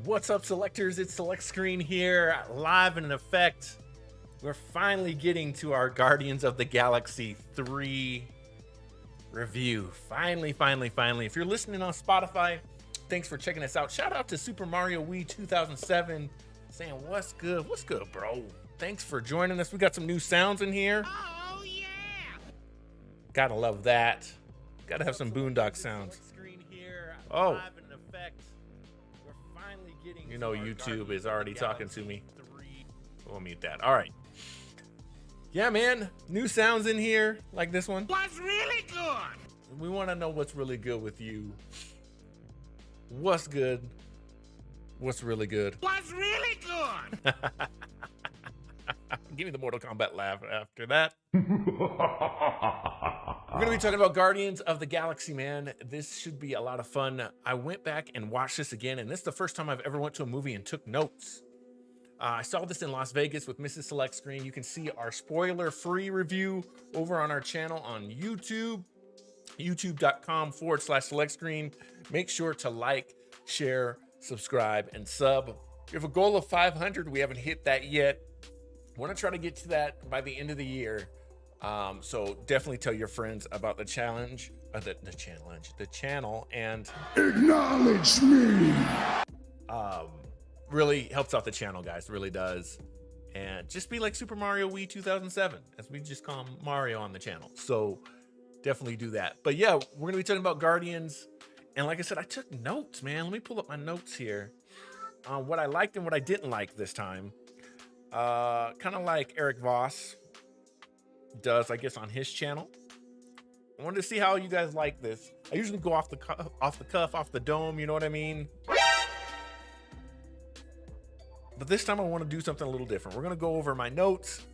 What's up, selectors? It's Select Screen here, live and in effect. We're finally getting to our Guardians of the Galaxy 3 review. Finally. If you're listening on Spotify, thanks for checking us out. Shout out to Super Mario Wii 2007 saying, what's good, bro? Thanks for joining us. We got some new sounds in here. Oh, yeah! Gotta love that. Gotta have some Boondock sounds. Oh. You know YouTube is already talking to me. We'll mute that. All right. Yeah, man. New sounds in here like this one. Was really good! We want to know what's really good with you. What's good? What's really good? Was really good! Give me the Mortal Kombat laugh after that. We're going to be talking about Guardians of the Galaxy, man. This should be a lot of fun. I went back and watched this again, and this is the first time I've ever went to a movie and took notes. I saw this in Las Vegas with Mrs. Select Screen. You can see our spoiler-free review over on our channel on YouTube, youtube.com/Select Screen. Make sure to like, share, subscribe, and sub. We have a goal of 500. We haven't hit that yet. I want to try to get to that by the end of the year. So definitely tell your friends about the challenge, the channel, and acknowledge me. Really helps out the channel, guys. Really does. And just be like Super Mario Wii 2007, as we just call him Mario on the channel. So definitely do that. But yeah, we're gonna be talking about Guardians. And like I said, I took notes, man. Let me pull up my notes here on what I liked and what I didn't like this time. Kind of like Eric Voss does, I guess, on his channel. I wanted to see how you guys like this. I usually go off the cuff, off the dome, you know what I mean? But this time I want to do something a little different. We're going to go over my notes,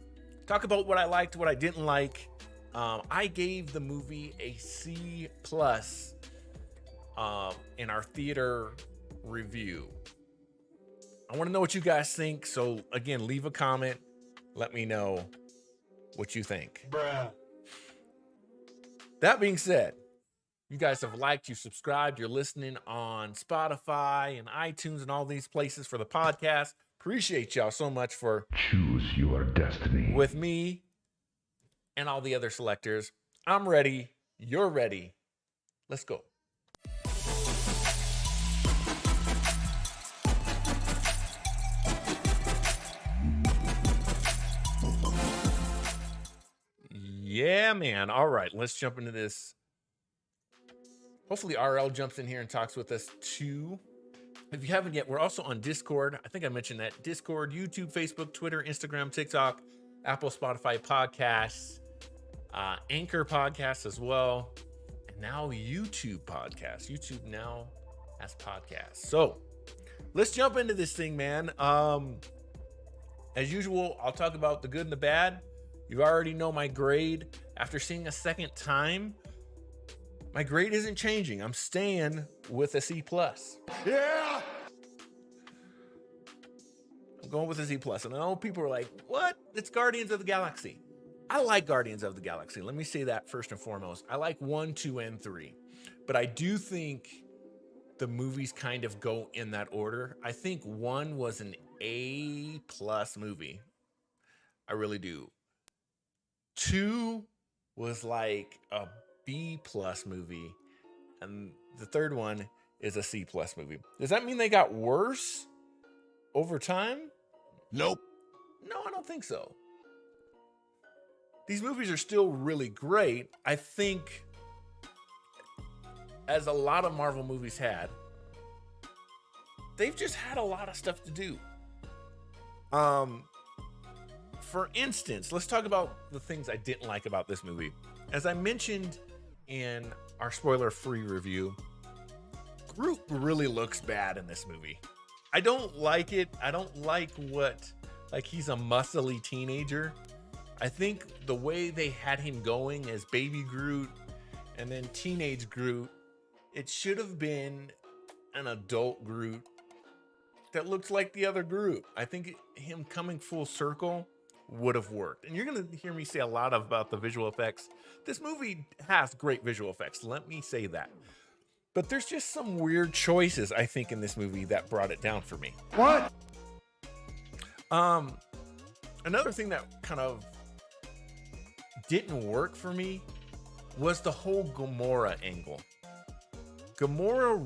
talk about what I liked, what I didn't like. I gave the movie a C+ in our theater review. I want to know what you guys think. So again, leave a comment. Let me know what you think. Bruh. That being said, you guys have liked, you subscribed, you're listening on Spotify and iTunes and all these places for the podcast. Appreciate y'all so much for Choose your destiny. with me and all the other selectors. I'm ready. You're ready. Let's go. Yeah, man. All right, let's jump into this. Hopefully RL jumps in here and talks with us too. If you haven't yet, we're also on Discord. I think I mentioned that. Discord, YouTube, Facebook, Twitter, Instagram, TikTok, Apple, Spotify podcasts, Anchor podcasts as well, and now YouTube podcasts. YouTube now has podcasts. So let's jump into this thing, man. As usual, I'll talk about the good and the bad. You already know my grade. After seeing a second time, my grade isn't changing. I'm staying with a C+. Yeah. I'm going with a C+. And I know people are like, what? It's Guardians of the Galaxy. I like Guardians of the Galaxy. Let me say that first and foremost. I like 1, 2, and 3. But I do think the movies kind of go in that order. I think 1 was an A+ movie. I really do. 2 was like a B+ movie, and the third one is a C+ movie. Does that mean they got worse over time? Nope. No, I don't think so. These movies are still really great. I think, as a lot of Marvel movies had, they've just had a lot of stuff to do. For instance, let's talk about the things I didn't like about this movie. As I mentioned in our spoiler-free review, Groot really looks bad in this movie. I don't like it. I don't like he's a muscly teenager. I think the way they had him going as baby Groot and then teenage Groot, it should have been an adult Groot that looks like the other Groot. I think him coming full circle would have worked. And you're going to hear me say a lot about the visual effects. This movie has great visual effects. Let me say that. But there's just some weird choices, I think, in this movie that brought it down for me. What? Another thing that kind of didn't work for me was the whole Gamora angle. Gamora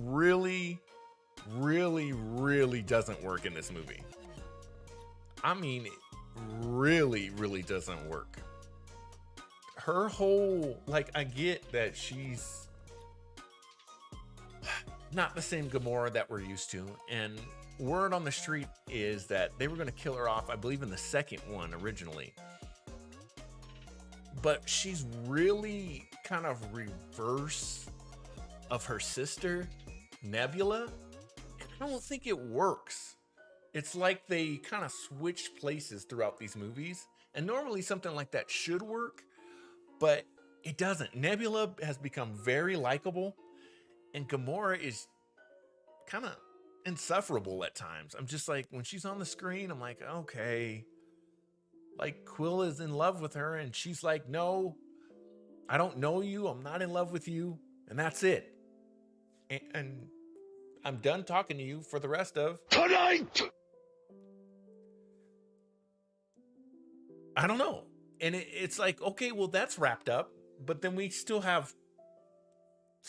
really doesn't work in this movie. I mean, it really doesn't work. Her whole, like, I get that she's not the same Gamora that we're used to, and word on the street is that they were going to kill her off, I believe, in the second one originally. But she's really kind of reverse of her sister, Nebula. And I don't think it works. It's like they kind of switch places throughout these movies. And normally something like that should work, but it doesn't. Nebula has become very likable, and Gamora is kind of insufferable at times. I'm just like, when she's on the screen, I'm like, okay. Like, Quill is in love with her, and she's like, no, I don't know you. I'm not in love with you. And that's it. And I'm done talking to you for the rest of Tonight! I don't know. And it's like, okay, well, that's wrapped up. But then we still have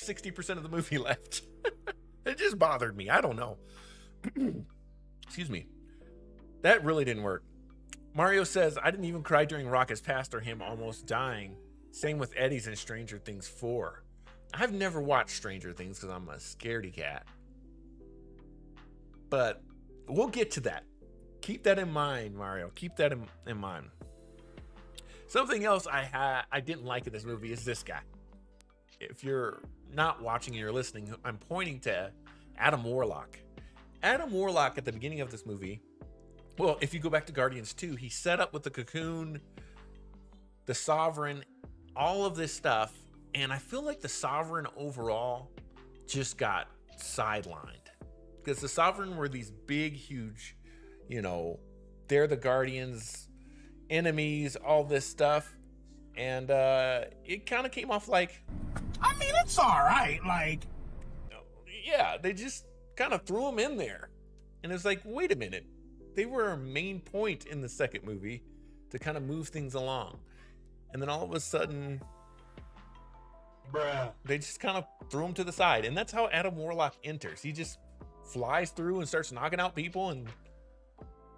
60% of the movie left. It just bothered me. I don't know. Excuse me. That really didn't work. Mario says, I didn't even cry during Rocket's past or him almost dying. Same with Eddie's in Stranger Things 4. I've never watched Stranger Things because I'm a scaredy cat. But we'll get to that. Keep that in mind, Mario. Keep that in mind. Something else I didn't like in this movie is this guy. If you're not watching and you're listening, I'm pointing to Adam Warlock. Adam Warlock at the beginning of this movie, well, if you go back to Guardians 2, he set up with the Cocoon, the Sovereign, all of this stuff, and I feel like the Sovereign overall just got sidelined. Because the Sovereign were these big, huge, they're the Guardians, enemies, all this stuff, and it kind of came off like, I mean, it's all right. Like, yeah, they just kind of threw them in there. And it's like, wait a minute. They were a main point in the second movie to kind of move things along. And then all of a sudden, they just kind of threw him to the side. And that's how Adam Warlock enters. He just flies through and starts knocking out people, and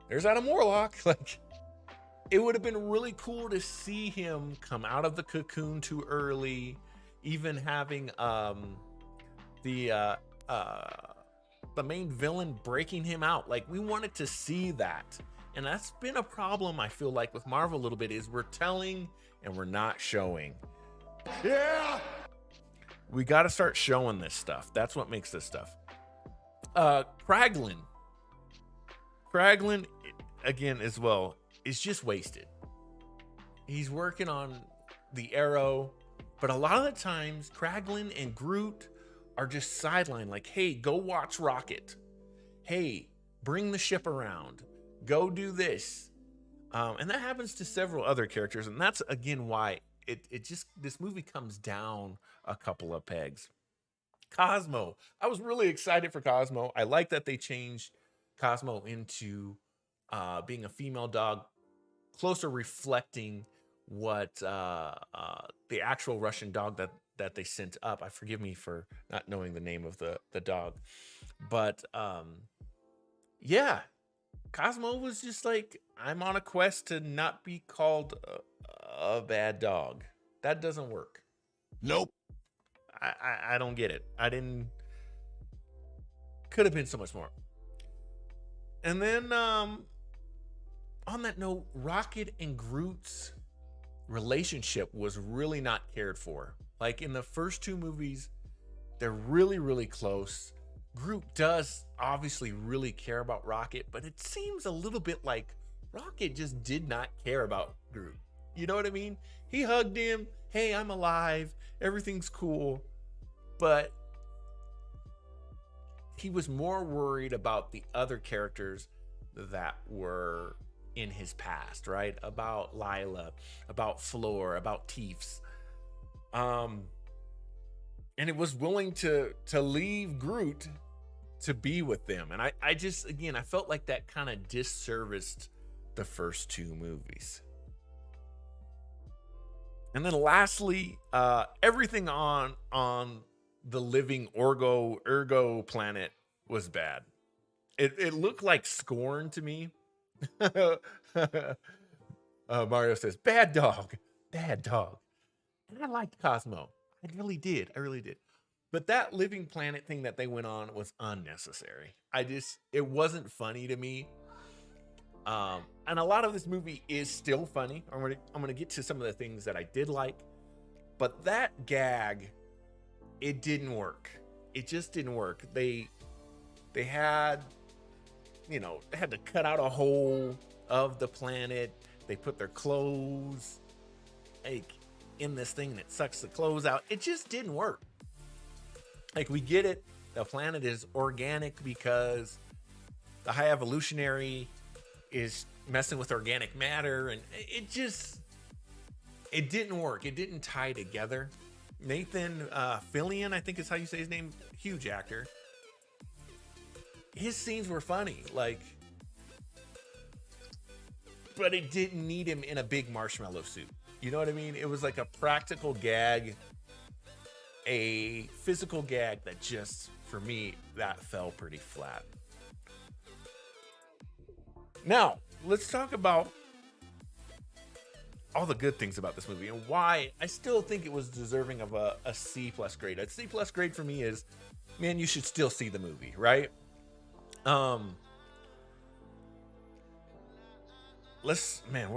there's Adam Warlock. Like, it would have been really cool to see him come out of the cocoon too early, even having the main villain breaking him out. Like, we wanted to see that. And that's been a problem, I feel like, with Marvel a little bit, is we're telling and we're not showing. Yeah! We got to start showing this stuff. That's what makes this stuff. Kraglin, again, as well, is just wasted. He's working on the Arrow, but a lot of the times, Kraglin and Groot are just sidelined. Like, hey, go watch Rocket. Hey, bring the ship around. Go do this. And that happens to several other characters. And that's, again, why this movie comes down a couple of pegs. Cosmo. I was really excited for Cosmo. I like that they changed Cosmo into being a female dog, closer reflecting what the actual Russian dog that they sent up. I forgive me for not knowing the name of the dog. But yeah, Cosmo was just like, I'm on a quest to not be called a bad dog. That doesn't work. Nope. I don't get it. Could have been so much more. And then on that note, Rocket and Groot's relationship was really not cared for. Like, in the first two movies, they're really, really close. Groot does obviously really care about Rocket, but it seems a little bit like Rocket just did not care about Groot. You know what I mean? He hugged him. Hey, I'm alive. Everything's cool. But he was more worried about the other characters that were in his past, right? About Lila, about Floor, about Teefs. and it was willing to leave Groot to be with them. And I just, again, I felt like that kind of disserviced the first two movies. And then lastly, everything on the living Ergo planet was bad. It looked like Scorn to me. Mario says, bad dog. And I liked Cosmo. I really did. But that living planet thing that they went on was unnecessary. It wasn't funny to me. And a lot of this movie is still funny. I'm gonna get to some of the things that I did like, but that gag, it didn't work. It just didn't work. They had, they had to cut out a hole of the planet. They put their clothes like in this thing that sucks the clothes out. It just didn't work. Like, we get it. The planet is organic because the High Evolutionary is messing with organic matter, and it didn't work. It didn't tie together. Nathan Fillion, I think is how you say his name, huge actor. His scenes were funny, but it didn't need him in a big marshmallow suit. You know what I mean? It was like a practical gag, a physical gag that just, for me, that fell pretty flat. Now, let's talk about all the good things about this movie and why I still think it was deserving of a C+ grade. A C+ grade for me is, man, you should still see the movie, right? Where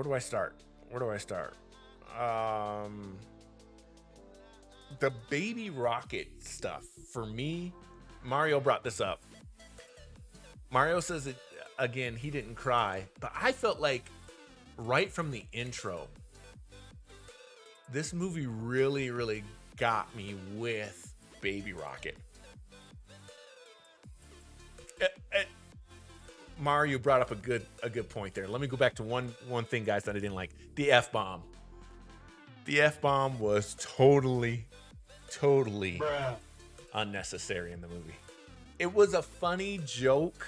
do I start? The Baby Rocket stuff, for me, Mario brought this up. Mario says it again, he didn't cry, but I felt like right from the intro, this movie really, really got me with Baby Rocket. Mario brought up a good point there. Let me go back to one thing, guys, that I didn't like. The F-bomb. The F-bomb was totally unnecessary in the movie. It was a funny joke,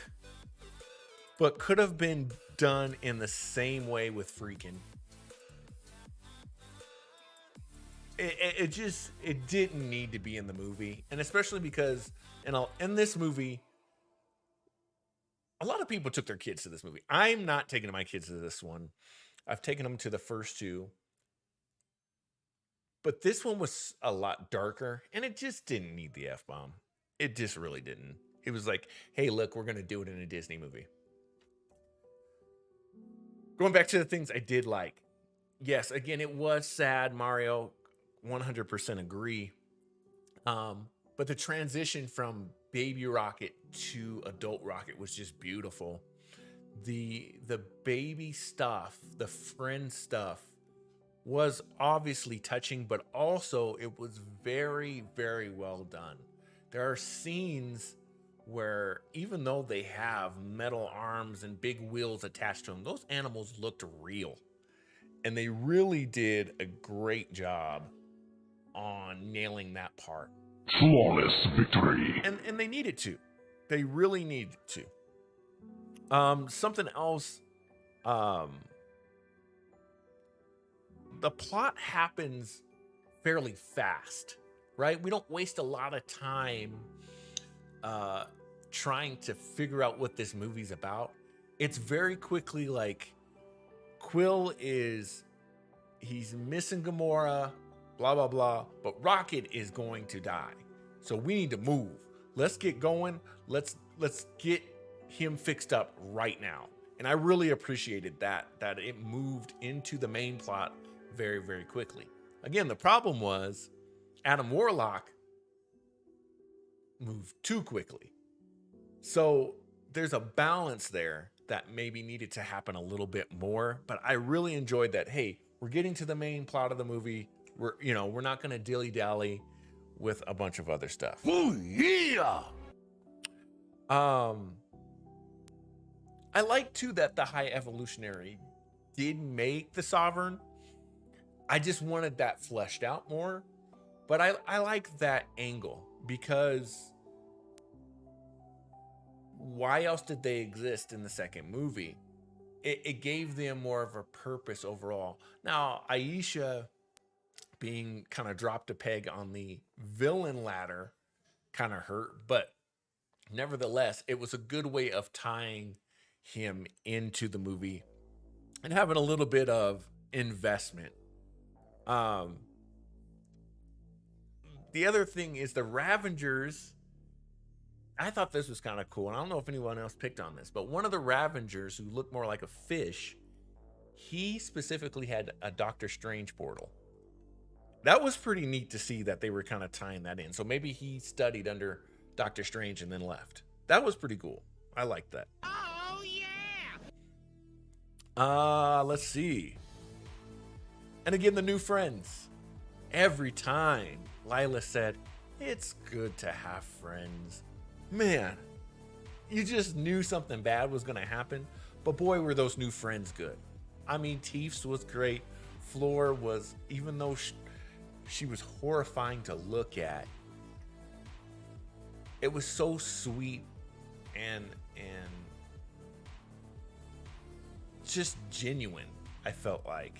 but could have been done in the same way with Freakin'. It didn't need to be in the movie, and especially because in this movie, a lot of people took their kids to this movie. I'm not taking my kids to this one. I've taken them to the first two, but this one was a lot darker, and it just didn't need the F-bomb. It just really didn't. It was like, hey, look, we're gonna do it in a Disney movie. Going back to the things I did like. Yes, again, it was sad, Mario. 100% agree. But the transition from Baby Rocket to Adult Rocket was just beautiful. The baby stuff, the friend stuff was obviously touching, but also it was very, very well done. There are scenes where even though they have metal arms and big wheels attached to them, those animals looked real. And they really did a great job on nailing that part. Flawless victory. And they needed to. They really needed to. Something else, the plot happens fairly fast, right? We don't waste a lot of time trying to figure out what this movie's about. It's very quickly like Quill he's missing Gamora, blah, blah, blah, but Rocket is going to die. So we need to move. Let's get going. Let's get him fixed up right now. And I really appreciated that it moved into the main plot very, very quickly. Again, the problem was Adam Warlock moved too quickly. So there's a balance there that maybe needed to happen a little bit more, but I really enjoyed that. Hey, we're getting to the main plot of the movie. We're not going to dilly-dally with a bunch of other stuff. Oh, yeah! I like too that the High Evolutionary did make the Sovereign. I just wanted that fleshed out more. But I like that angle because why else did they exist in the second movie? It gave them more of a purpose overall. Now, Aisha being kind of dropped a peg on the villain ladder kind of hurt, but nevertheless, it was a good way of tying him into the movie and having a little bit of investment. The other thing is the Ravengers. I thought this was kind of cool, and I don't know if anyone else picked on this, but one of the Ravengers who looked more like a fish, he specifically had a Doctor Strange portal. That was pretty neat to see that they were kind of tying that in. So maybe he studied under Doctor Strange and then left. That was pretty cool. I liked that. Oh, yeah. Let's see. And again, the new friends. Every time Lila said, "It's good to have friends." Man, you just knew something bad was going to happen. But boy, were those new friends good. I mean, Teefs was great. Floor was, even though she was horrifying to look at, it was so sweet and just genuine, I felt like.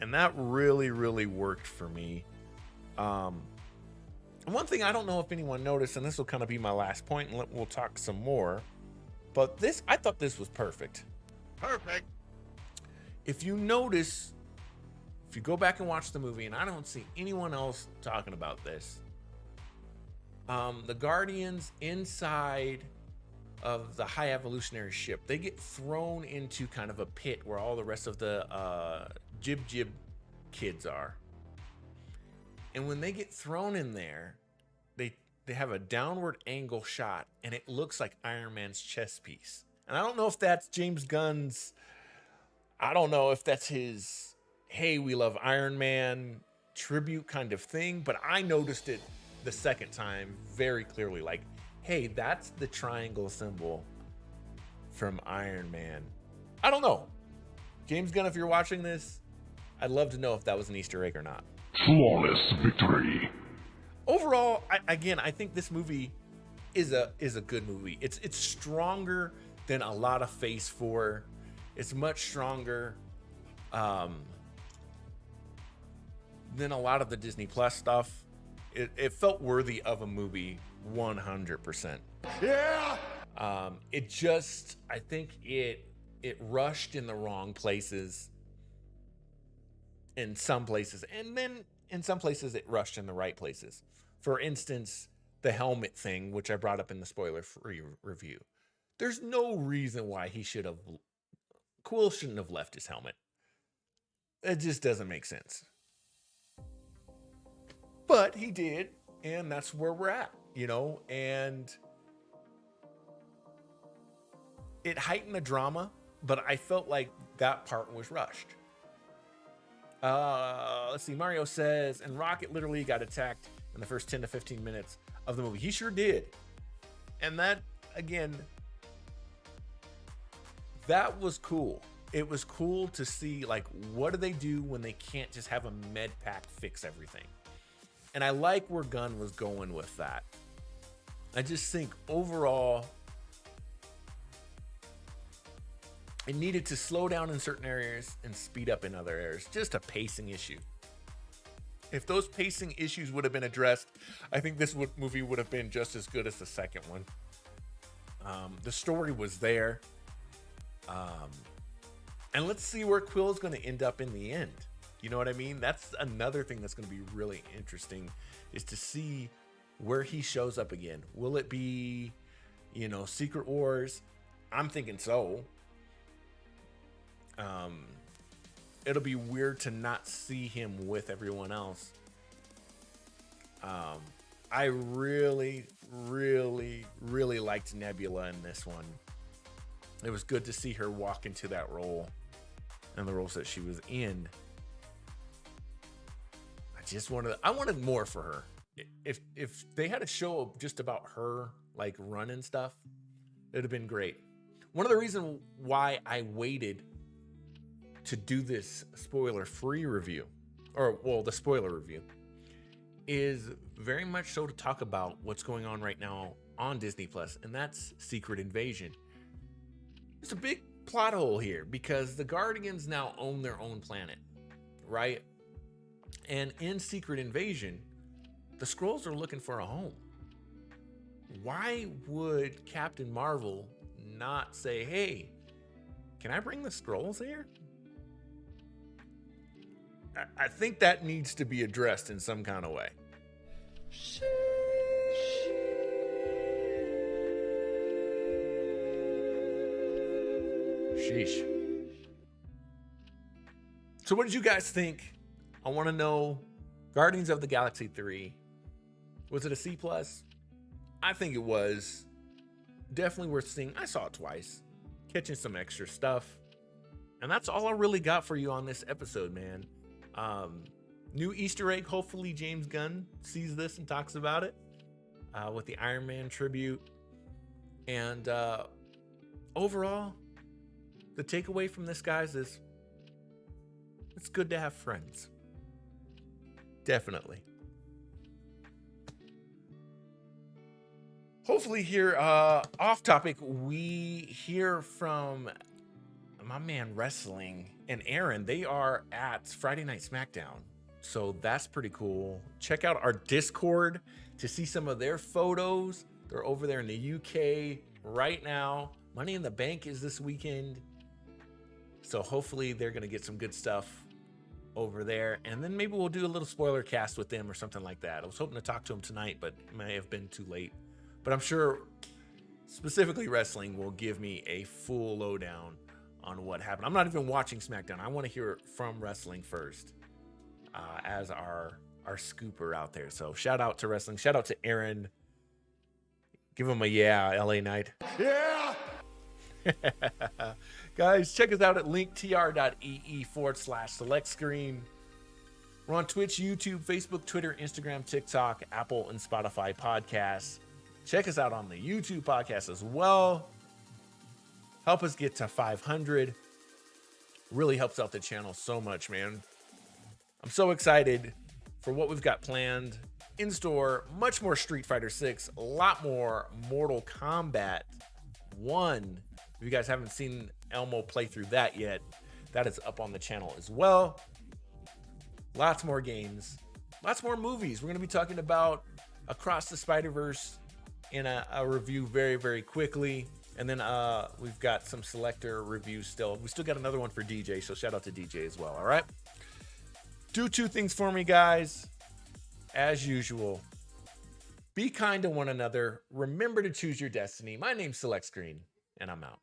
And that really, really worked for me. And one thing I don't know if anyone noticed, and this will kind of be my last point, and we'll talk some more, but I thought this was perfect. Perfect. If you notice, if you go back and watch the movie, and I don't see anyone else talking about this, the Guardians inside of the High Evolutionary ship, they get thrown into kind of a pit where all the rest of the Jib kids are. And when they get thrown in there, they have a downward angle shot, and it looks like Iron Man's chest piece. And I don't know if that's James Gunn's, I don't know if that's his, hey, we love Iron Man tribute kind of thing, but I noticed it the second time very clearly, like, hey, that's the triangle symbol from Iron Man. I don't know. James Gunn, if you're watching this, I'd love to know if that was an Easter egg or not. Flawless victory. Overall, I think this movie is a good movie. It's stronger than a lot of Phase 4. It's much stronger than a lot of the Disney Plus stuff. It felt worthy of a movie 100%. Yeah. It just, I think it rushed in the wrong places in some places, and then in some places it rushed in the right places. For instance, the helmet thing, which I brought up in the spoiler-free review. There's no reason why Quill shouldn't have left his helmet. It just doesn't make sense. But he did, and that's where we're at, and it heightened the drama, but I felt like that part was rushed. Let's see. Mario says, and Rocket literally got attacked in the first 10 to 15 minutes of the movie. He sure did. And that, again, that was cool. It was cool to see, like, what do they do when they can't just have a med pack fix everything? And I like where Gunn was going with that. I just think overall, it needed to slow down in certain areas and speed up in other areas. Just a pacing issue. If those pacing issues would have been addressed, I think this movie would have been just as good as the second one. The story was there. And let's see where Quill's going to end up in the end. You know what I mean? That's another thing that's going to be really interesting, is to see where he shows up again. Will it be, Secret Wars? I'm thinking so. It'll be weird to not see him with everyone else. I really, really, really liked Nebula in this one. It was good to see her walk into that role and the roles that she was in. I wanted more for her. If they had a show just about her, like, running stuff, it'd have been great. One of the reasons why I waited to do this spoiler-free review, the spoiler review, is very much so to talk about what's going on right now on Disney Plus, and that's Secret Invasion. It's a big plot hole here because the Guardians now own their own planet, right? And in Secret Invasion, the Skrulls are looking for a home. Why would Captain Marvel not say, hey, can I bring the Skrulls here? I think that needs to be addressed in some kind of way. Sheesh. So what did you guys think? I want to know. Guardians of the Galaxy 3. Was it a C+? I think it was. Definitely worth seeing. I saw it twice. Catching some extra stuff. And that's all I really got for you on this episode, man. New Easter egg. Hopefully James Gunn sees this and talks about it. With the Iron Man tribute. And overall, the takeaway from this, guys, is it's good to have friends. Definitely. Hopefully here, off topic, we hear from my man Wrestling and Aaron. They are at Friday Night SmackDown. So that's pretty cool. Check out our Discord to see some of their photos. They're over there in the UK right now. Money in the Bank is this weekend. So hopefully they're going to get some good stuff over there. And then maybe we'll do a little spoiler cast with them or something like that. I was hoping to talk to them tonight, but it may have been too late. But I'm sure specifically Wrestling will give me a full lowdown on what happened. I'm not even watching SmackDown. I want to hear it from Wrestling first as our scooper out there. So shout out to Wrestling. Shout out to Aaron. Give him a yeah, LA Knight. Yeah! Guys, check us out at linktr.ee/select screen. We're on Twitch, YouTube, Facebook, Twitter, Instagram, TikTok, Apple, and Spotify podcasts. Check us out on the YouTube podcast as well. Help us get to 500. Really helps out the channel so much, man. I'm so excited for what we've got planned in store. Much more Street Fighter 6, a lot more Mortal Kombat 1. If you guys haven't seen Elmo play through that yet, that is up on the channel as well. Lots more games, lots more movies. We're going to be talking about Across the Spider-Verse in a review very, very quickly. And then we've got some selector reviews still. We still got another one for DJ, so shout out to DJ as well, all right? Do two things for me, guys. As usual, be kind to one another. Remember to choose your destiny. My name's Select Screen, and I'm out.